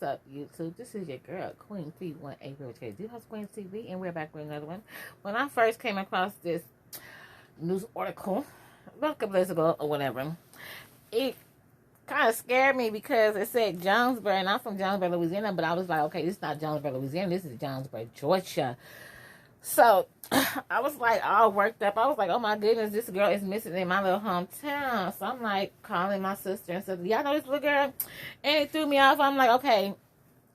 What's up, YouTube? This is your girl, Queen P1 April J. House Queen TV, and we're back with another one. When I first came across this news article about a couple days ago or whatever, it kind of scared me because it said Jonesboro, and I'm from Jonesboro, Louisiana, but I was like, okay, this is not Jonesboro, Louisiana, this is Jonesboro, Georgia. So I was like all worked up. I was like, oh my goodness, this girl is missing in my little hometown. So I'm like calling my sister and said, y'all know this little girl? And it threw me off. I'm like, okay.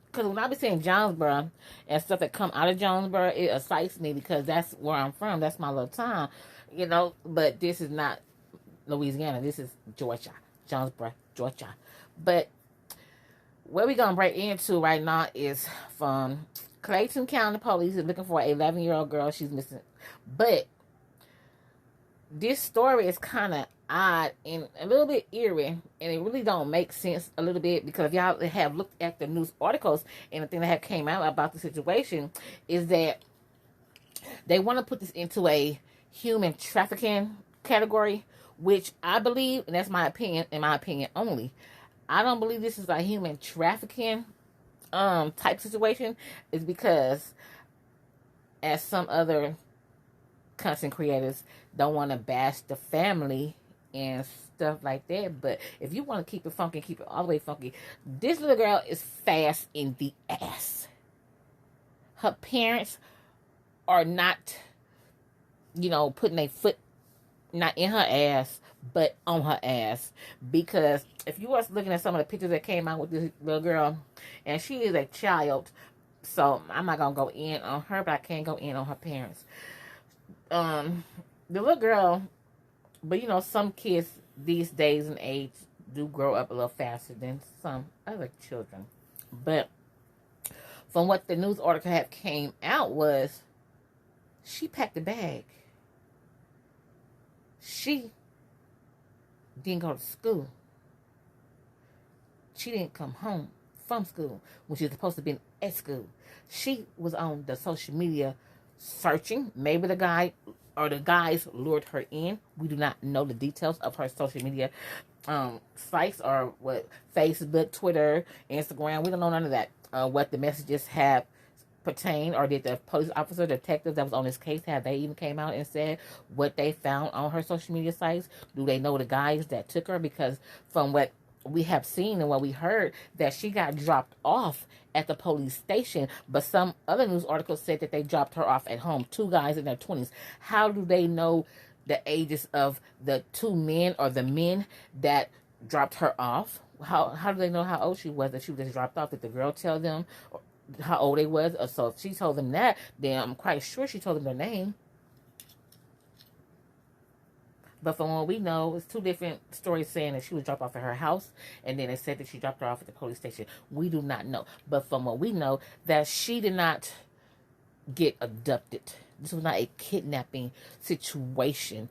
Because when I be seeing Jonesboro and stuff that come out of Jonesboro, it excites me because that's where I'm from. That's my little town, you know. But this is not Louisiana. This is Georgia. Jonesboro, Georgia. But what we're going to break into right now is from Clayton County police is looking for an 11-year-old girl. She's missing. But this story is kind of odd and a little bit eerie, and it really don't make sense a little bit because if y'all have looked at the news articles and the thing that have came out about the situation is that they want to put this into a human trafficking category, which I believe, and that's my opinion, in my opinion only, I don't believe this is a human trafficking type situation. Is because as some other content creators don't want to bash the family and stuff like that, but if you want to keep it funky, keep it all the way funky, this little girl is fast in the ass. Her parents are not, putting a foot not in her ass, but on her ass. Because if you was looking at some of the pictures that came out with this little girl, and she is a child, so I'm not gonna go in on her, but I can go in on her parents. The little girl, but some kids these days and age do grow up a little faster than some other children. But from what the news article had came out was, she packed a bag. She didn't go to school. She didn't come home from school when she was supposed to be at school. She was on the social media searching. Maybe the guy or the guys lured her in. We do not know the details of her social media sites or what Facebook, Twitter, Instagram. We don't know none of that. What the messages have pertain, or did the police officer, detectives that was on this case, have they even came out and said what they found on her social media sites? Do they know the guys that took her? Because from what we have seen and what we heard, that she got dropped off at the police station, but some other news articles said that they dropped her off at home. Two guys in their 20s. How do they know the ages of the two men or the men that dropped her off? How do they know how old she was that she was just dropped off? Did the girl tell them how old they was? So if she told them that, then I'm quite sure she told them their name. But from what we know, it's two different stories saying that she was dropped off at her house, and then they said that she dropped her off at the police station. We do not know. But from what we know, that she did not get abducted. This was not a kidnapping situation.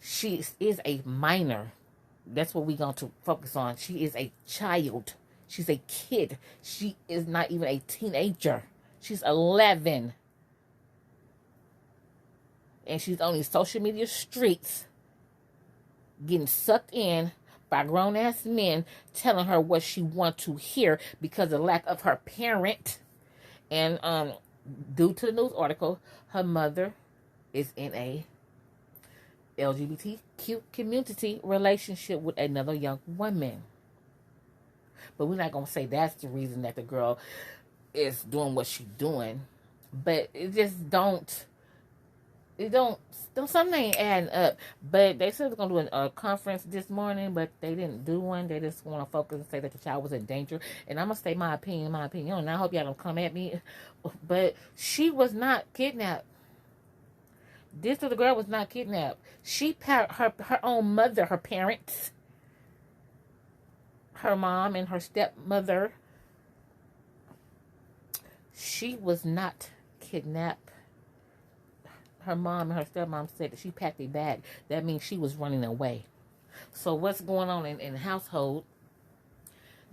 She is a minor. That's what we're going to focus on. She is a child. She's a kid. She is not even a teenager. She's 11. And she's on these social media streets getting sucked in by grown-ass men telling her what she wants to hear because of the lack of her parent. And due to the news article, her mother is in a LGBTQ community relationship with another young woman. But we're not going to say that's the reason that the girl is doing what she's doing. But it just something ain't adding up. But they said they're going to do a conference this morning, but they didn't do one. They just want to focus and say that the child was in danger. And I'm going to say my opinion. And I hope y'all don't come at me. But she was not kidnapped. This little girl was not kidnapped. Her own mother, her parents, her mom and her stepmother, she was not kidnapped. Her mom and her stepmom said that she packed a bag. That means she was running away. So what's going on in the household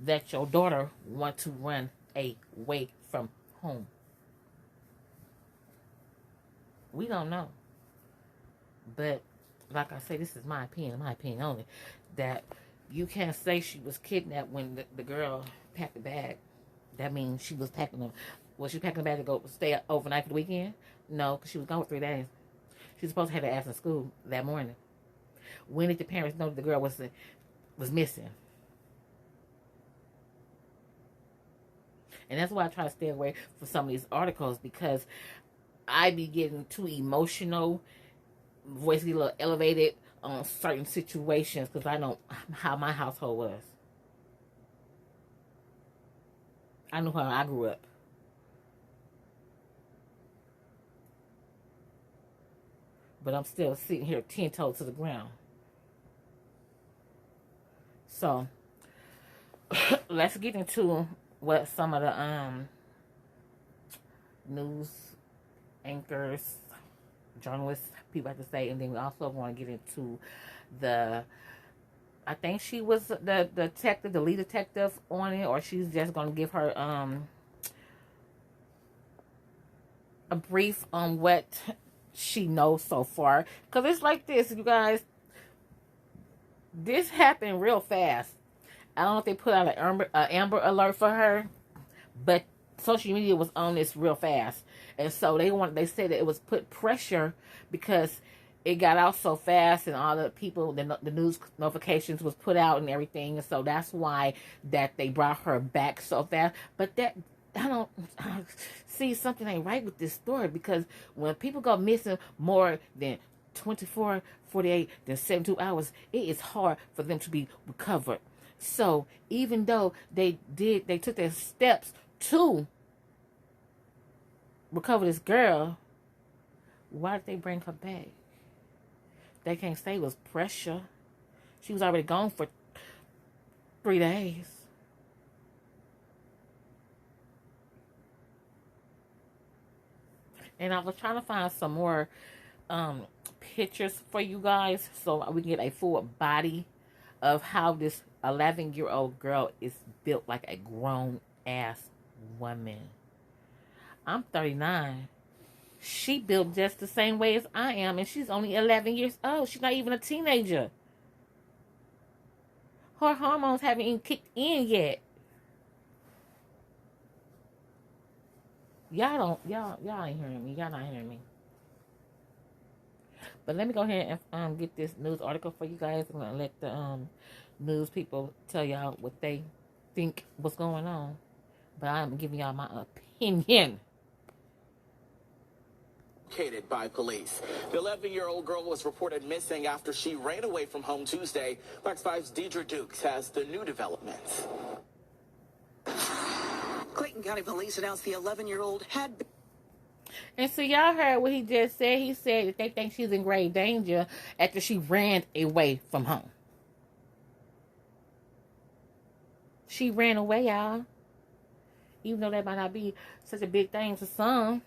that your daughter wants to run away from home? We don't know. But like I say, this is my opinion only, that you can't say she was kidnapped when the girl packed the bag. That means she was was she packing a bag to go stay overnight for the weekend? No, because she was gone for 3 days. She was supposed to have her ass in school that morning. When did the parents know that the girl was missing? And that's why I try to stay away from some of these articles, because I be getting too emotional, voice get a little elevated on certain situations, because I know how my household was. I know how I grew up. But I'm still sitting here 10 toes to the ground. So, let's get into what some of the news anchors, journalists, people have to say. And then we also want to get into I think she was the detective, the lead detective on it, or she's just going to give her a brief on what she knows so far. Because it's like this, you guys. This happened real fast. I don't know if they put out an Amber Alert for her, but social media was on this real fast. And so they said that it was put pressure because it got out so fast, and all the people, the news notifications was put out and everything. And so that's why that they brought her back so fast. But that, I don't see, something ain't right with this story, because when people go missing more than 24, 48, then 72 hours, it is hard for them to be recovered. So even though they took their steps to recover this girl, why did they bring her back? They can't say it was pressure. She was already gone for 3 days. And I was trying to find some more pictures for you guys so we can get a full body of how this 11-year-old girl is built like a grown-ass woman. I'm 39. She built just the same way as I am, and she's only 11 years old. She's not even a teenager. Her hormones haven't even kicked in yet. Y'all ain't hearing me. Y'all not hearing me. But let me go ahead and get this news article for you guys. I'm gonna let the news people tell y'all what they think was going on. But I'm giving y'all my opinion. By police. The 11-year-old girl was reported missing after she ran away from home Tuesday. Fox 5's Deidre Dukes has the new developments. Clayton County police announced the 11-year-old had been. And so y'all heard what he just said. He said that they think she's in grave danger after she ran away from home. She ran away, y'all. Even though that might not be such a big thing for some.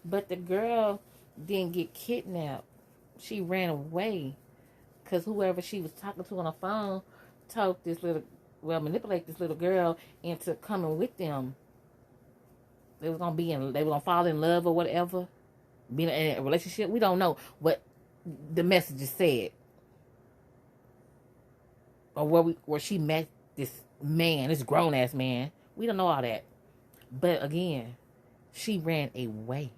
But the girl didn't get kidnapped. She ran away. Because whoever she was talking to on the phone told manipulate this little girl into coming with them. They were gonna fall in love or whatever. Be in a relationship. We don't know what the messages said. Or where she met this man, this grown ass man. We don't know all that. But again, she ran away.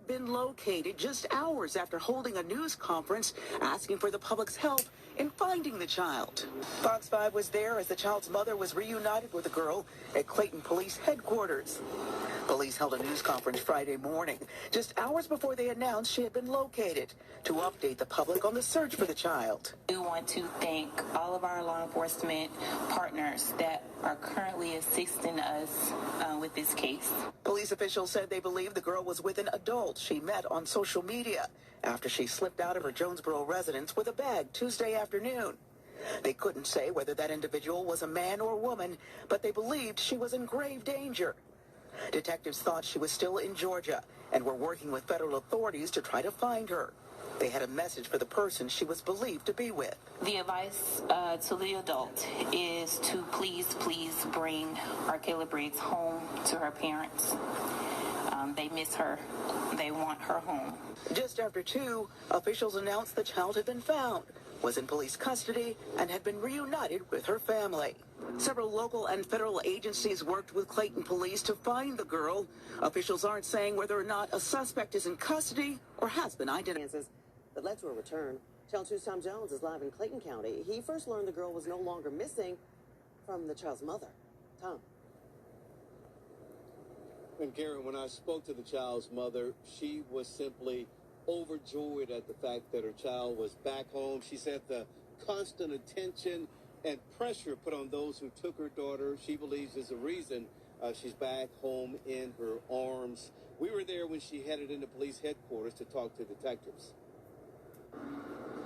Been located just hours after holding a news conference asking for the public's help in finding the child. Fox 5 was there as the child's mother was reunited with the girl at Clayton Police Headquarters. Police held a news conference Friday morning, just hours before they announced she had been located, to update the public on the search for the child. We want to thank all of our law enforcement partners that are currently assisting us with this case. Police officials said they believe the girl was with an adult she met on social media after she slipped out of her Jonesboro residence with a bag Tuesday afternoon. They couldn't say whether that individual was a man or woman, but they believed she was in grave danger. Detectives thought she was still in Georgia and were working with federal authorities to try to find her. They had a message for the person she was believed to be with. The advice to the adult is to please bring Arkayla Briggs home to her parents. They miss her. They want her home. Just after 2, officials announced the child had been found. was in police custody and had been reunited with her family. Several local and federal agencies worked with Clayton police to find the girl. Officials aren't saying whether or not a suspect is in custody or has been identified. That led to a return. Channel 2's Tom Jones is live in Clayton County. He first learned the girl was no longer missing from the child's mother. Tom. And Karen, when I spoke to the child's mother, she was simply overjoyed at the fact that her child was back home. She said the constant attention and pressure put on those who took her daughter, she believes is the reason she's back home in her arms. We were there when she headed into police headquarters to talk to detectives.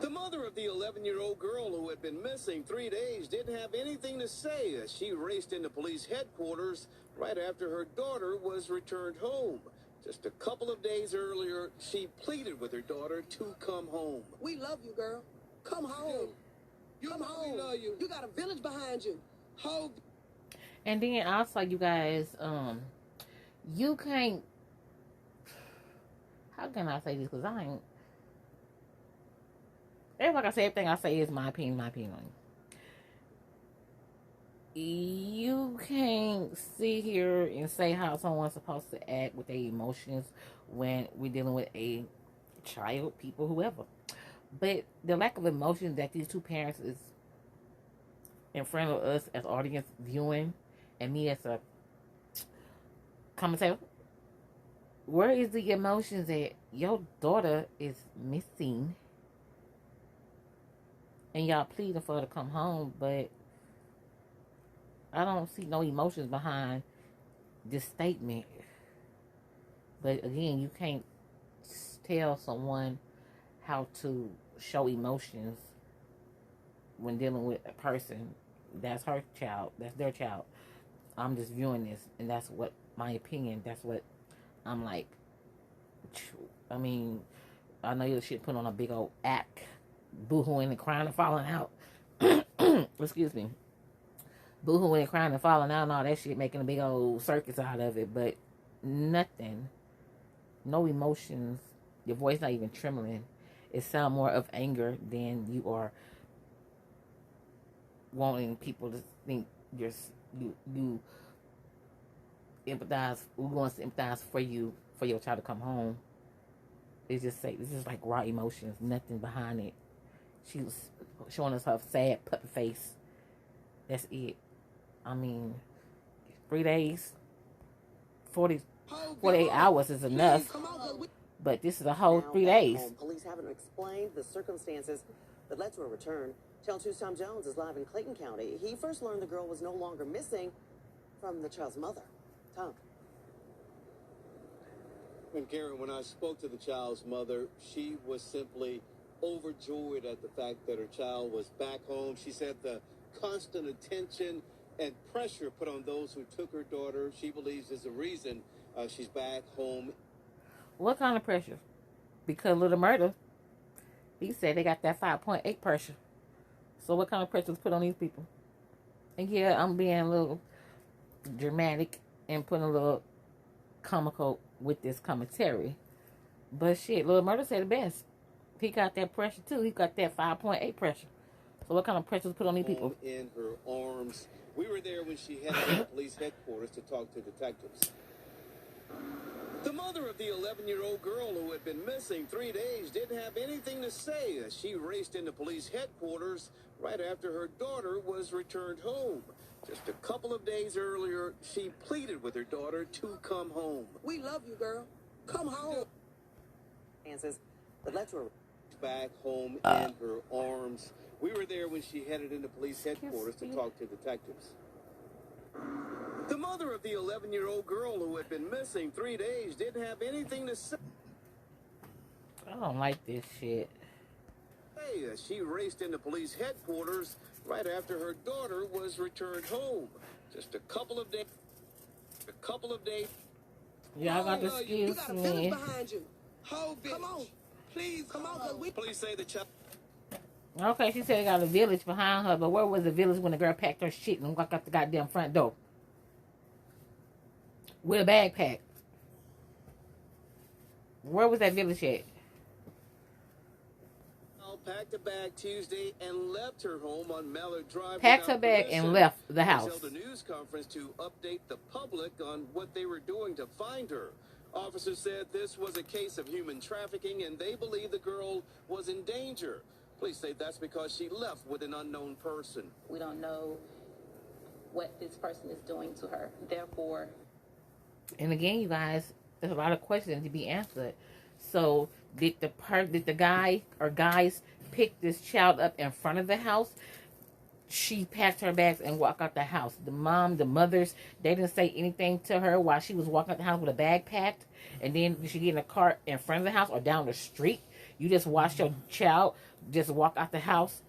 The mother of the 11-year-old girl who had been missing 3 days didn't have anything to say as she raced into police headquarters right after her daughter was returned home. Just a couple of days earlier, she pleaded with her daughter to come home. We love you, girl. Come home. Come home. We love you. You got a village behind you. Home. And then also, you guys, you can't. How can I say this? Because I ain't. Like I said, everything I say is my opinion. My opinion. You can't sit here and say how someone's supposed to act with their emotions when we're dealing with a child, people, whoever. But the lack of emotion that these two parents is in front of us as audience viewing, and me as a commentator, where is the emotions that your daughter is missing? And y'all pleading for her to come home, but I don't see no emotions behind this statement. But again, you can't tell someone how to show emotions when dealing with a person. That's her child. That's their child. I'm just viewing this, and that's what my opinion. That's what I'm like. I mean, I know you should put on a big old act, boo-hooing and crying and falling out. Excuse me. Boo-hooing and crying and falling out and all that shit, making a big old circus out of it, but nothing. No emotions. Your voice not even trembling. It sounds more of anger than you are wanting people to think you empathize. We want to empathize for you, for your child to come home. It's just like raw emotions, nothing behind it. She was showing us her sad puppy face. That's it. I mean, 3 days, 48 hours is enough. But this is a whole 3 days. Police haven't explained the circumstances that led to a return. Channel 2's Tom Jones is live in Clayton County. He first learned the girl was no longer missing from the child's mother. Tom. And Karen, when I spoke to the child's mother, she was simply overjoyed at the fact that her child was back home. She said the constant attention and pressure put on those who took her daughter, she believes is the reason she's back home. What kind of pressure? Because of the murder, he said they got that 5.8 pressure. So what kind of pressure is put on these people? And yeah, I'm being a little dramatic and putting a little comical with this commentary. But shit, Lil Murder said the best. He got that pressure too. He got that 5.8 pressure. So what kind of pressure is put on these people? In her arms. We were there when she headed to police headquarters to talk to detectives. The mother of the 11-year-old girl who had been missing 3 days didn't have anything to say as she raced into police headquarters right after her daughter was returned home. Just a couple of days earlier, she pleaded with her daughter to come home. We love you, girl. Come home. That led to a back home in her arms. We were there when she headed into police headquarters to talk to detectives. The mother of the 11-year-old girl who had been missing 3 days didn't have anything to say. I don't like this shit. As she raced into police headquarters right after her daughter was returned home. Just a couple of days. Y'all got to excuse you got a me. village behind you. Whole village. Come on. Please, come on. Police say the child. Okay, she said they got a village behind her, but where was the village when the girl packed her shit and walked out the goddamn front door? With a backpack. Where was that village at? packed a bag Tuesday and left her home on Mallard Drive. Packed her without bag permission. and left the Police house. held a news conference to update the public on what they were doing to find her. Officers said this was a case of human trafficking, and they believe the girl was in danger. Police say that's because she left with an unknown person. We don't know what this person is doing to her. Therefore, and again, you guys, there's a lot of questions to be answered. So, did the guy or guys pick this child up in front of the house? She packed her bags and walked out the house. The mom, the mothers, they didn't say anything to her while she was walking out the house with a bag packed. And then did she get in a car in front of the house or down the street? You just watched your child just walk out the house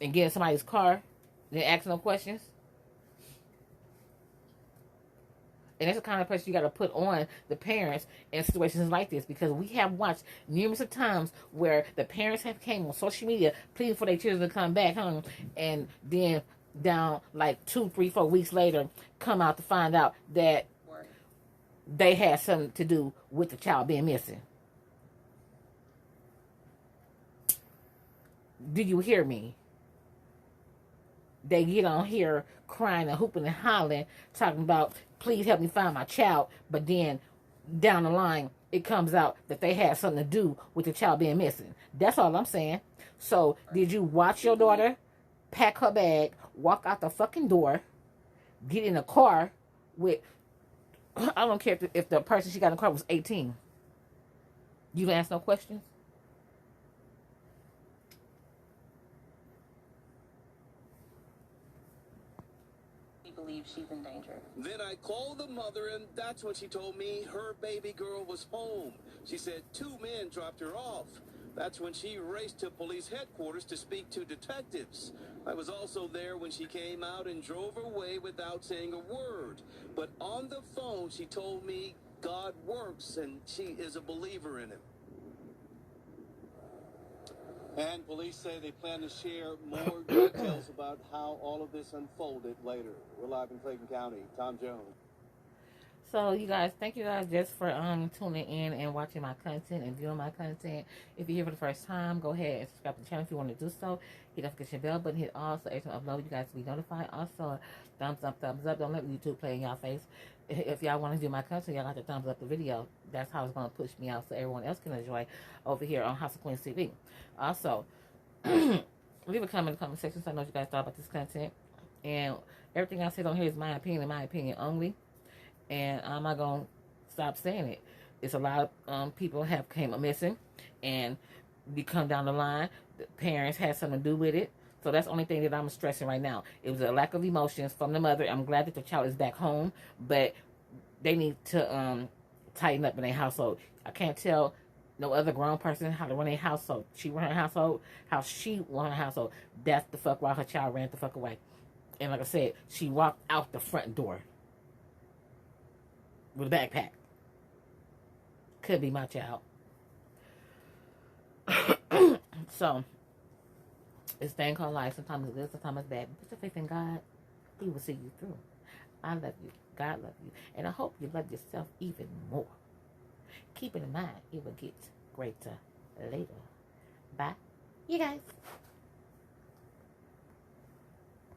and get in somebody's car, then ask no questions? And that's the kind of pressure you got to put on the parents in situations like this, because we have watched numerous of times where the parents have came on social media pleading for their children to come back home, and then down like 2, 3, 4 weeks later come out to find out that they had something to do with the child being missing. Do you hear me? They get on here crying and hooping and hollering, talking about, please help me find my child. But then down the line, it comes out that they had something to do with the child being missing. That's all I'm saying. So, did you watch your daughter pack her bag, walk out the fucking door, get in a car with, I don't care if the person she got in the car was 18. You didn't ask no questions? believe she's in danger. Then I called the mother, and that's when she told me her baby girl was home. She said 2 men dropped her off. That's when she raced to police headquarters to speak to detectives. I was also there when she came out and drove away without saying a word. But on the phone, she told me God works, and she is a believer in him. And police say they plan to share more details about how all of this unfolded later. We're live in Clayton County. Tom Jones. So, you guys, thank you guys just for tuning in and watching my content and viewing my content. If you're here for the first time, go ahead and subscribe to the channel if you want to do so. Hit the notification bell button. Hit all so every time I upload, you guys will be notified. Also, thumbs up, thumbs up. Don't let YouTube play in y'all face. If y'all want to do my content, y'all have to thumbs up the video. That's how it's going to push me out so everyone else can enjoy over here on House of Queens TV. Also, leave a comment in the comment section so I know what you guys thought about this content. And everything I said on here is my opinion and my opinion only. And I'm not going to stop saying it. It's a lot of people have came missing. And we come down the line. The parents had something to do with it. So that's the only thing that I'm stressing right now. It was a lack of emotions from the mother. I'm glad that the child is back home. But they need to tighten up in their household. I can't tell no other grown person how to run a household. She run her household how she run her household. That's the fuck why her child ran the fuck away. And like I said, she walked out the front door with a backpack. Could be my child. So, this thing called life. Sometimes it's good, sometimes it's bad. Put your faith in God. He will see you through. I love you. God love you. And I hope you love yourself even more. Keep it in mind, it will get greater later. Bye. You guys.